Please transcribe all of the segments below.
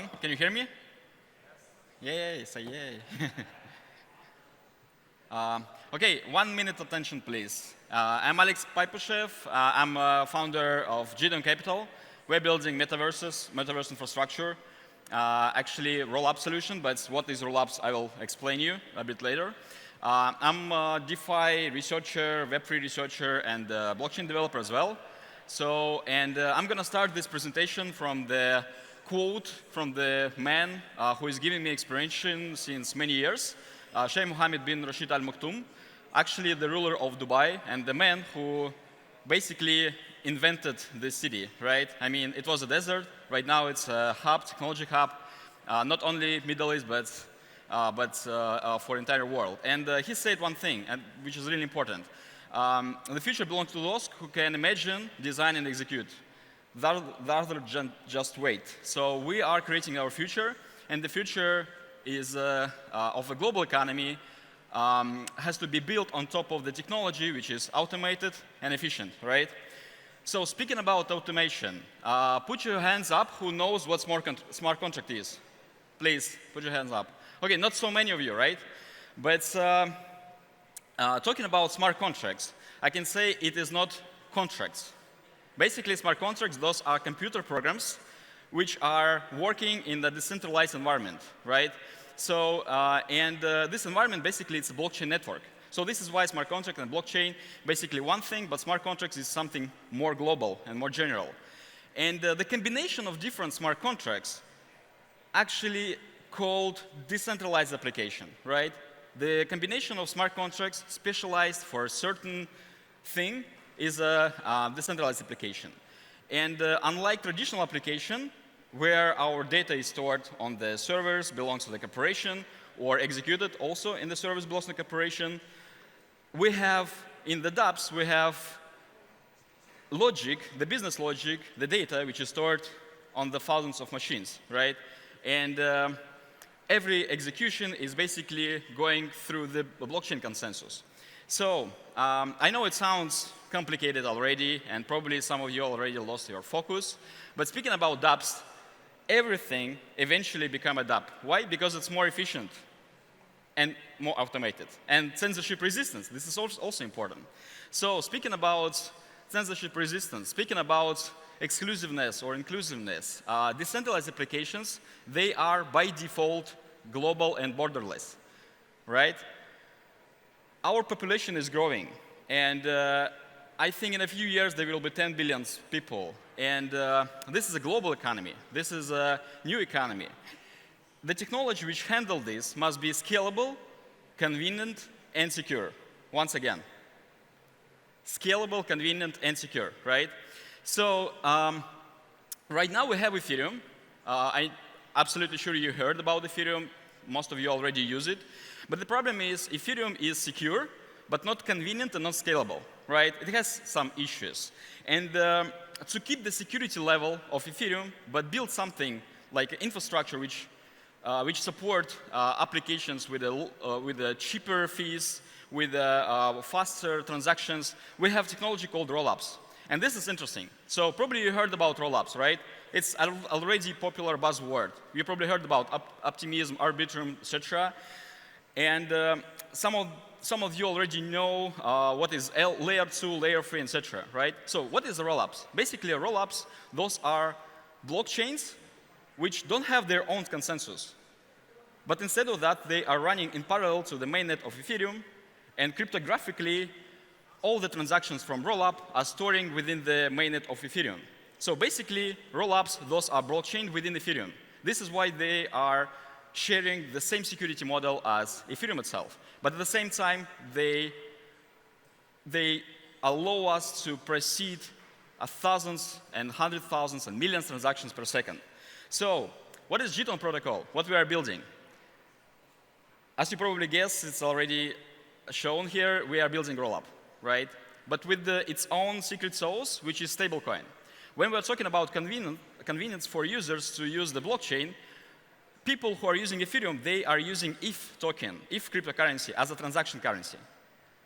everyone. Can you hear me? Yay, say yay. OK, 1 minute attention, please. I'm Alex Pipushev. I'm a founder of GDON Capital. We're building metaverses, metaverse infrastructure, actually roll-up solution, but what is roll-ups, I will explain you a bit later. I'm a DeFi researcher, Web3 researcher, and blockchain developer as well. I'm going to start this presentation from the quote from the man who is giving me inspiration since many years, Sheikh Mohammed bin Rashid Al Maktoum, actually the ruler of Dubai and the man who basically invented this city, right? I mean, it was a desert. Right now, it's a hub, technology hub, not only Middle East, but for the entire world. And he said one thing, which is really important. The future belongs to those who can imagine, design, and execute, rather than just wait. So we are creating our future, and the future is of a global economy has to be built on top of the technology, which is automated and efficient, right? So speaking about automation, put your hands up who knows what smart contract is. Please, put your hands up. OK, not so many of you, right? But talking about smart contracts, I can say it is not contracts. Basically, smart contracts, those are computer programs which are working in the decentralized environment, right? So, this environment, basically, it's a blockchain network. So this is why smart contract and blockchain, basically one thing, but smart contracts is something more global and more general. And the combination of different smart contracts actually called decentralized application, right? The combination of smart contracts specialized for a certain thing is a decentralized application. And unlike traditional application, where our data is stored on the servers, belongs to the corporation, or executed also in the servers belongs to the corporation, we have, in the dApps, we have logic, the business logic, the data, which is stored on the thousands of machines, right? And every execution is basically going through the blockchain consensus. So I know it sounds complicated already, and probably some of you already lost your focus. But speaking about dApps, everything eventually become a dApp. Why? Because it's more efficient and more automated. And censorship resistance, this is also important. So speaking about censorship resistance, speaking about exclusiveness or inclusiveness, decentralized applications, they are by default global and borderless, right? Our population is growing, and I think in a few years there will be 10 billion people. And this is a global economy. This is a new economy. The technology which handles this must be scalable, convenient, and secure. Once again, scalable, convenient, and secure, right? So right now we have Ethereum. I'm absolutely sure you heard about Ethereum. Most of you already use it. But the problem is Ethereum is secure, but not convenient and not scalable, right? It has some issues. And to keep the security level of Ethereum, but build something like infrastructure which support applications with cheaper fees, with faster transactions, we have technology called rollups. And this is interesting. So probably you heard about rollups, right? It's already a popular buzzword. You probably heard about optimism, arbitrum, etc. And some of you already know what is layer 2, layer 3, etc. Right? So what is the rollups? Basically, rollups, those are blockchains which don't have their own consensus. But instead of that, they are running in parallel to the mainnet of Ethereum, and cryptographically, all the transactions from rollup are storing within the mainnet of Ethereum. So basically, rollups, those are blockchain within Ethereum. This is why they are sharing the same security model as Ethereum itself. But at the same time, they allow us to proceed thousands and hundred thousands and millions of transactions per second. So what is GDON protocol? What we are building? As you probably guessed, it's already shown here, we are building rollup, right? But with its own secret sauce, which is stablecoin. When we're talking about convenience for users to use the blockchain, people who are using Ethereum, they are using ETH token, ETH cryptocurrency, as a transaction currency.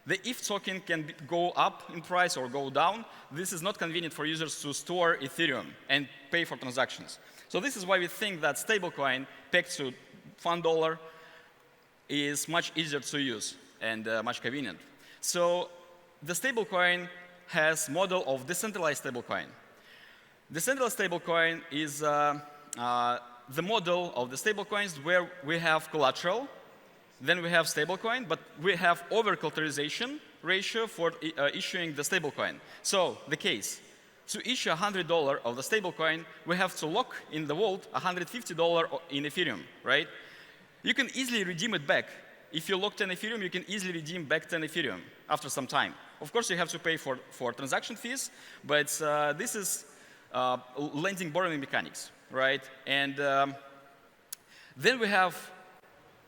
The ETH token can go up in price or go down. This is not convenient for users to store Ethereum and pay for transactions. So this is why we think that stablecoin pegged to $1 is much easier to use and much convenient. So the stablecoin has model of decentralized stablecoin. Decentralized stablecoin is the model of the stablecoins where we have collateral, then we have stablecoin, but we have over-collateralization ratio for issuing the stablecoin. So the case, to issue $100 of the stablecoin, we have to lock in the vault $150 in Ethereum, right? You can easily redeem it back. If you lock 10 Ethereum, you can easily redeem back 10 Ethereum after some time. Of course, you have to pay for transaction fees, but this is lending borrowing mechanics, right? And then we have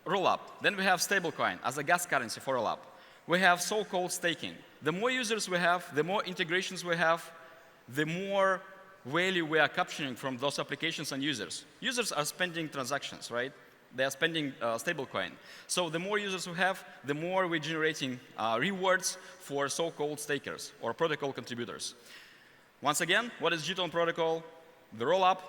roll-up. Then we have stablecoin as a gas currency for roll-up. We have so-called staking. The more users we have, the more integrations we have, the more value we are capturing from those applications and users. Users are spending transactions, right? They are spending stablecoin. So the more users we have, the more we're generating rewards for so-called stakers or protocol contributors. Once again, what is Gton protocol? The roll-up,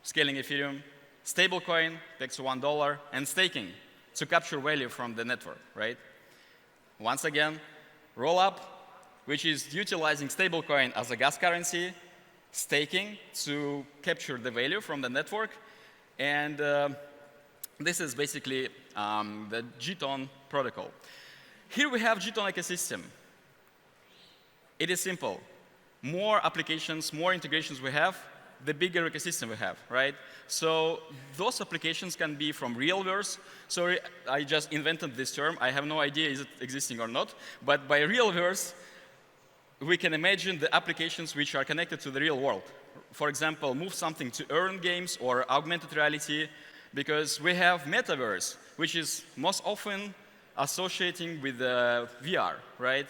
scaling Ethereum, stablecoin takes $1, and staking to capture value from the network, right? Once again, roll-up, which is utilizing stablecoin as a gas currency, staking to capture the value from the network, and this is basically the Gton protocol. Here we have Gton ecosystem. It is simple. More applications, more integrations we have, the bigger ecosystem we have, right? So those applications can be from realverse. Sorry, I just invented this term. I have no idea is it existing or not. But by realverse, we can imagine the applications which are connected to the real world. For example, move something to earn games or augmented reality, because we have metaverse, which is most often associating with VR, right?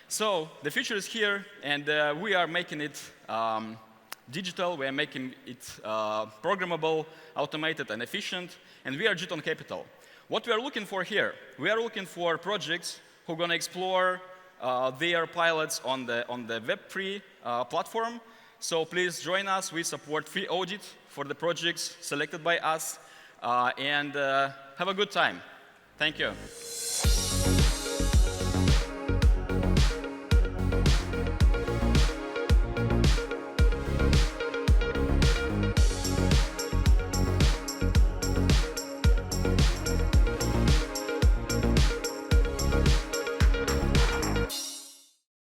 So the future is here, and we are making it digital. We are making it programmable, automated, and efficient. And we are Gton Capital. What we are looking for here, we are looking for projects who are going to explore their pilots on the Web3 platform. So please join us. We support free audit for the projects selected by us. And have a good time. Thank you.